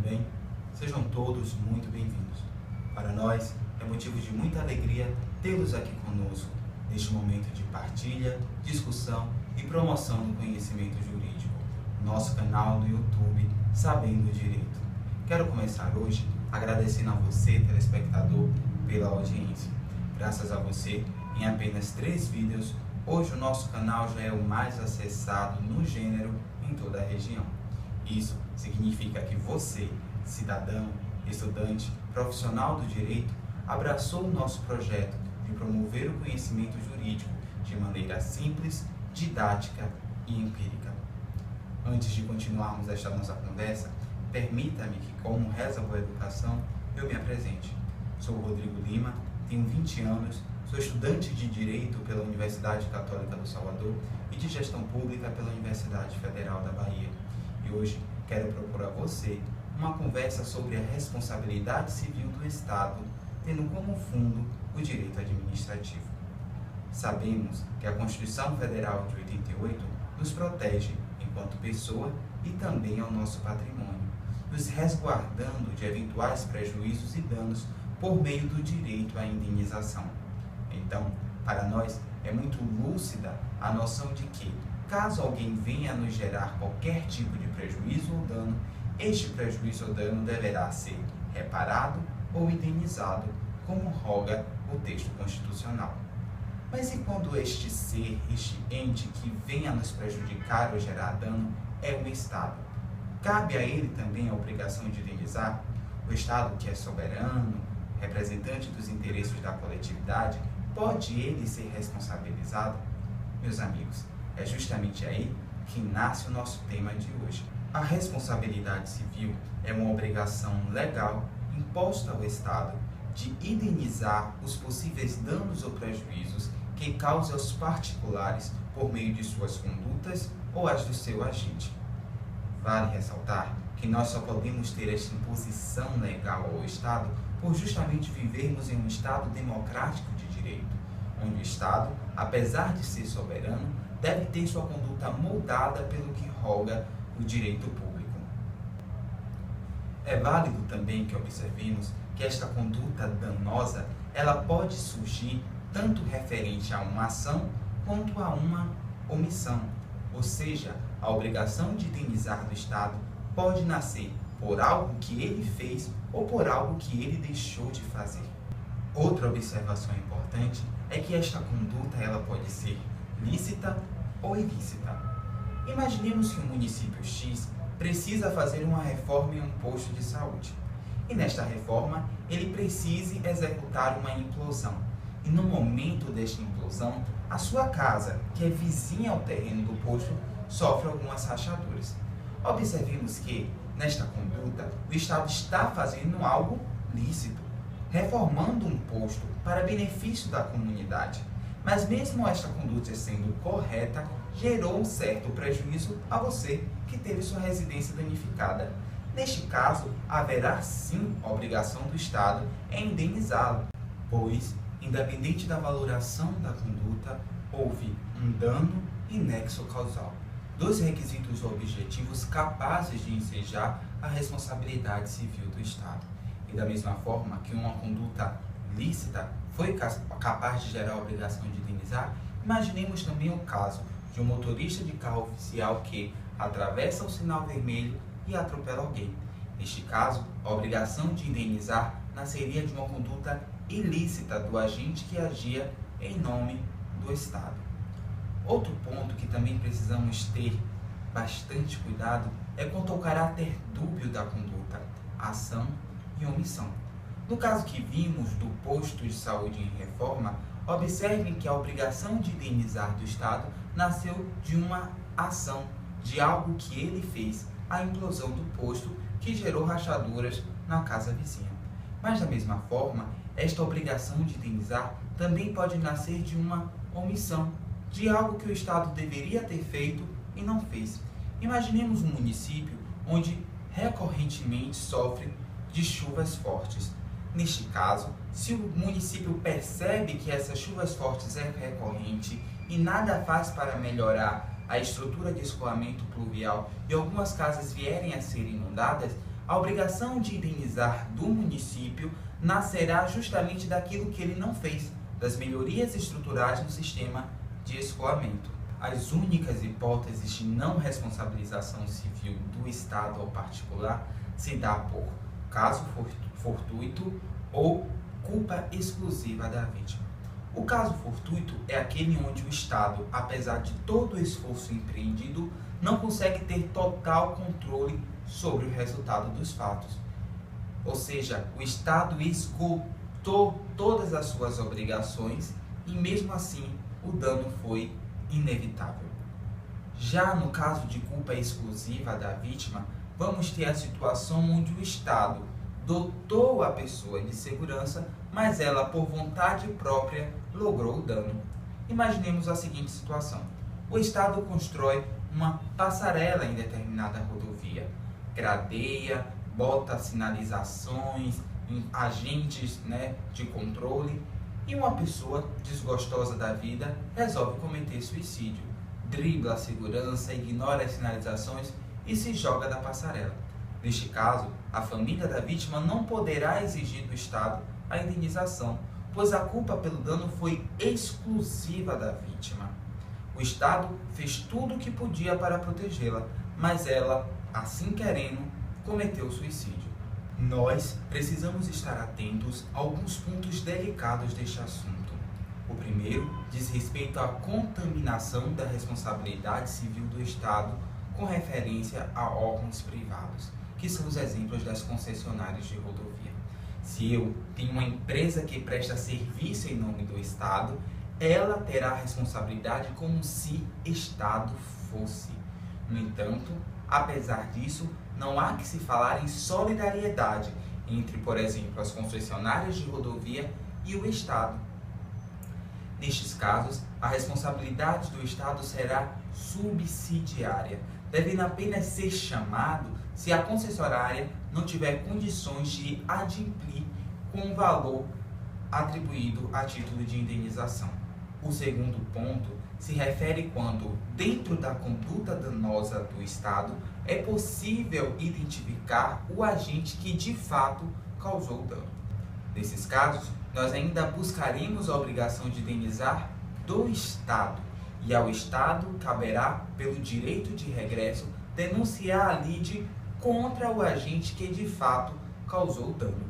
tudo bem? Sejam todos muito bem-vindos. Para nós, é motivo de muita alegria tê-los aqui conosco, neste momento de partilha, discussão e promoção do conhecimento jurídico, nosso canal no YouTube Sabendo Direito. Quero começar hoje agradecendo a você, telespectador, pela audiência. Graças a você, em apenas 3 vídeos, hoje o nosso canal já é o mais acessado no gênero em toda a região. Isso significa que você, cidadão, estudante, profissional do direito, abraçou o nosso projeto de promover o conhecimento jurídico de maneira simples, didática e empírica. Antes de continuarmos esta nossa conversa, permita-me que, como reza a boa educação, eu me apresente. Sou o Rodrigo Lima, tenho 20 anos, sou estudante de Direito pela Universidade Católica do Salvador e de Gestão Pública pela Universidade Federal da Bahia. E hoje quero propor a você uma conversa sobre a responsabilidade civil do Estado, tendo como fundo o direito administrativo. Sabemos que a Constituição Federal de 88 nos protege enquanto pessoa e também ao nosso patrimônio, nos resguardando de eventuais prejuízos e danos por meio do direito à indenização. Então, para nós, é muito lúcida a noção de que, caso alguém venha a nos gerar qualquer tipo de prejuízo ou dano, este prejuízo ou dano deverá ser reparado ou indenizado, como roga o texto constitucional. Mas e quando este ser, este ente que venha a nos prejudicar ou gerar dano é o Estado? Cabe a ele também a obrigação de indenizar? O Estado, que é soberano, representante dos interesses da coletividade, pode ele ser responsabilizado? Meus amigos, é justamente aí que nasce o nosso tema de hoje. A responsabilidade civil é uma obrigação legal imposta ao Estado de indenizar os possíveis danos ou prejuízos que cause aos particulares por meio de suas condutas ou as do seu agente. Vale ressaltar que nós só podemos ter esta imposição legal ao Estado por justamente vivermos em um Estado democrático de direito, onde o Estado, apesar de ser soberano, deve ter sua conduta moldada pelo que roga o direito público. É válido também que observemos que esta conduta danosa, ela pode surgir tanto referente a uma ação quanto a uma omissão, ou seja, a obrigação de indenizar do Estado pode nascer por algo que ele fez ou por algo que ele deixou de fazer. Outra observação importante é que esta conduta ela pode ser lícita ou ilícita. Imaginemos que o município X precisa fazer uma reforma em um posto de saúde. E nesta reforma, ele precise executar uma implosão. E no momento desta implosão, a sua casa, que é vizinha ao terreno do posto, sofre algumas rachaduras. Observemos que, nesta conduta, o Estado está fazendo algo lícito, reformando um posto para benefício da comunidade. Mas mesmo esta conduta sendo correta, gerou um certo prejuízo a você que teve sua residência danificada. Neste caso, haverá sim a obrigação do Estado em indenizá-lo, pois, independente da valoração da conduta, houve um dano e nexo causal. 2 requisitos objetivos capazes de ensejar a responsabilidade civil do Estado. E da mesma forma que uma conduta lícita foi capaz de gerar a obrigação de indenizar, imaginemos também o caso de um motorista de carro oficial que atravessa o sinal vermelho e atropela alguém. Neste caso, a obrigação de indenizar nasceria de uma conduta ilícita do agente que agia em nome do Estado. Outro ponto que também precisamos ter bastante cuidado é quanto ao caráter dúbio da conduta, ação e omissão. No caso que vimos do posto de saúde em reforma, observem que a obrigação de indenizar do Estado nasceu de uma ação, de algo que ele fez, a implosão do posto que gerou rachaduras na casa vizinha. Mas da mesma forma, esta obrigação de indenizar também pode nascer de uma omissão, de algo que o Estado deveria ter feito e não fez. Imaginemos um município onde recorrentemente sofre de chuvas fortes. Neste caso, se o município percebe que essas chuvas fortes é recorrente e nada faz para melhorar a estrutura de escoamento pluvial e algumas casas vierem a ser inundadas, a obrigação de indenizar do município nascerá justamente daquilo que ele não fez, das melhorias estruturais no sistema de escoamento. As únicas hipóteses de não responsabilização civil do Estado ao particular se dá por caso fortuito ou culpa exclusiva da vítima. O caso fortuito é aquele onde o Estado, apesar de todo o esforço empreendido, não consegue ter total controle sobre o resultado dos fatos. Ou seja, o Estado esgotou todas as suas obrigações e mesmo assim o dano foi inevitável. Já no caso de culpa exclusiva da vítima, vamos ter a situação onde o Estado dotou a pessoa de segurança, mas ela, por vontade própria, logrou o dano. Imaginemos a seguinte situação. O Estado constrói uma passarela em determinada rodovia, gradeia, bota sinalizações, agentes de controle, e uma pessoa desgostosa da vida resolve cometer suicídio. Dribla a segurança, ignora as sinalizações e se joga da passarela. Neste caso, a família da vítima não poderá exigir do Estado a indenização, pois a culpa pelo dano foi exclusiva da vítima. O Estado fez tudo o que podia para protegê-la, mas ela, assim querendo, cometeu suicídio. Nós precisamos estar atentos a alguns pontos delicados deste assunto. O primeiro diz respeito à contaminação da responsabilidade civil do Estado com referência a órgãos privados, que são os exemplos das concessionárias de rodovia. Se eu tenho uma empresa que presta serviço em nome do Estado, ela terá responsabilidade como se Estado fosse. No entanto, apesar disso, não há que se falar em solidariedade entre, por exemplo, as concessionárias de rodovia e o Estado. Nestes casos, a responsabilidade do Estado será subsidiária, devendo apenas ser chamado se a concessionária não tiver condições de adimplir com o valor atribuído a título de indenização. O segundo ponto se refere quando, dentro da conduta danosa do Estado, é possível identificar o agente que de fato causou o dano. Nesses casos, nós ainda buscaremos a obrigação de indenizar do Estado, e ao Estado caberá, pelo direito de regresso, denunciar a lide contra o agente que de fato causou o dano.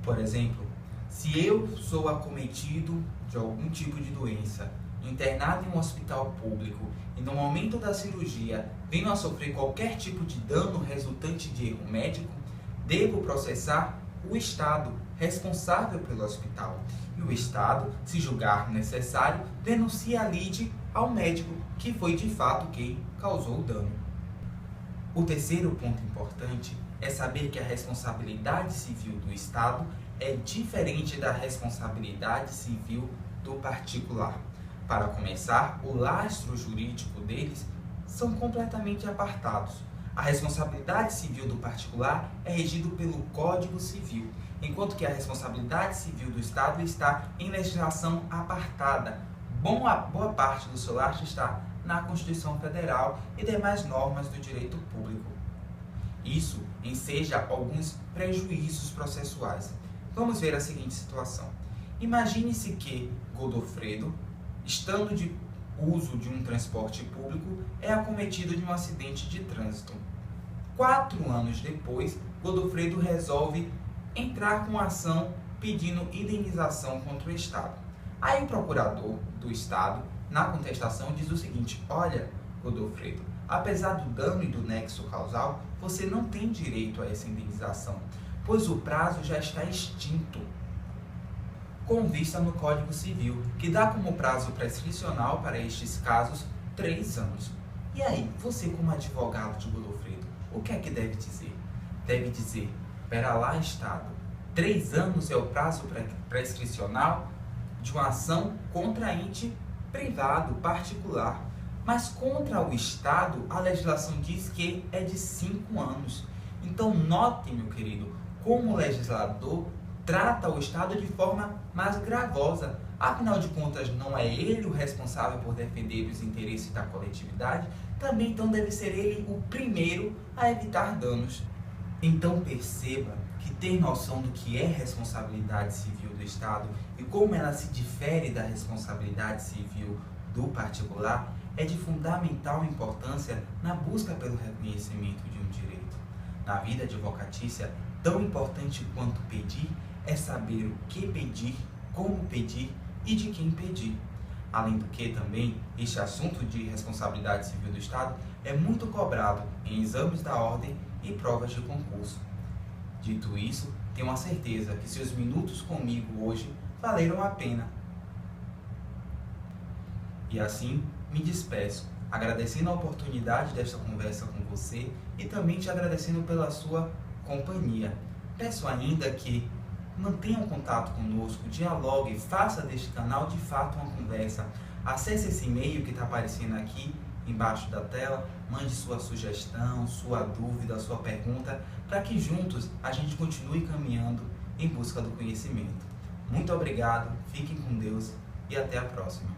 Por exemplo, se eu sou acometido de algum tipo de doença, internado em um hospital público e no momento da cirurgia venho a sofrer qualquer tipo de dano resultante de erro médico, devo processar o Estado responsável pelo hospital. E o Estado, se julgar necessário, denuncia a lide ao médico que foi de fato quem causou o dano. O terceiro ponto importante é saber que a responsabilidade civil do Estado é diferente da responsabilidade civil do particular. Para começar, o lastro jurídico deles são completamente apartados. A responsabilidade civil do particular é regido pelo Código Civil, enquanto que a responsabilidade civil do Estado está em legislação apartada. Boa parte do seu lastro está na Constituição Federal e demais normas do direito público. Isso enseja alguns prejuízos processuais. Vamos ver a seguinte situação. Imagine-se que Godofredo, estando de uso de um transporte público, é acometido de um acidente de trânsito. 4 anos depois, Godofredo resolve entrar com ação pedindo indenização contra o Estado. Aí o procurador do Estado, na contestação, diz o seguinte: olha, Godofredo, apesar do dano e do nexo causal, você não tem direito a essa indenização, pois o prazo já está extinto, com vista no Código Civil, que dá como prazo prescricional para estes casos 3 anos. E aí, você como advogado de Godofredo, o que é que deve dizer? Deve dizer: pera lá, Estado, 3 anos é o prazo prescricional de uma ação contra ente privado, particular. Mas contra o Estado, a legislação diz que é de 5 anos. Então, note, meu querido, como o legislador trata o Estado de forma mais gravosa. Afinal de contas, não é ele o responsável por defender os interesses da coletividade? Também, então, deve ser ele o primeiro a evitar danos. Então perceba que ter noção do que é responsabilidade civil do Estado e como ela se difere da responsabilidade civil do particular é de fundamental importância na busca pelo reconhecimento de um direito. Na vida advocatícia, tão importante quanto pedir é saber o que pedir, como pedir e de quem pedir. Além do que também, este assunto de responsabilidade civil do Estado é muito cobrado em exames da ordem e provas de concurso. Dito isso, tenho a certeza que seus minutos comigo hoje valeram a pena. E assim, me despeço, agradecendo a oportunidade desta conversa com você e também te agradecendo pela sua companhia. Peço ainda que mantenha um contato conosco, dialogue, faça deste canal de fato uma conversa. Acesse esse e-mail que está aparecendo aqui embaixo da tela, mande sua sugestão, sua dúvida, sua pergunta, para que juntos a gente continue caminhando em busca do conhecimento. Muito obrigado, fiquem com Deus e até a próxima.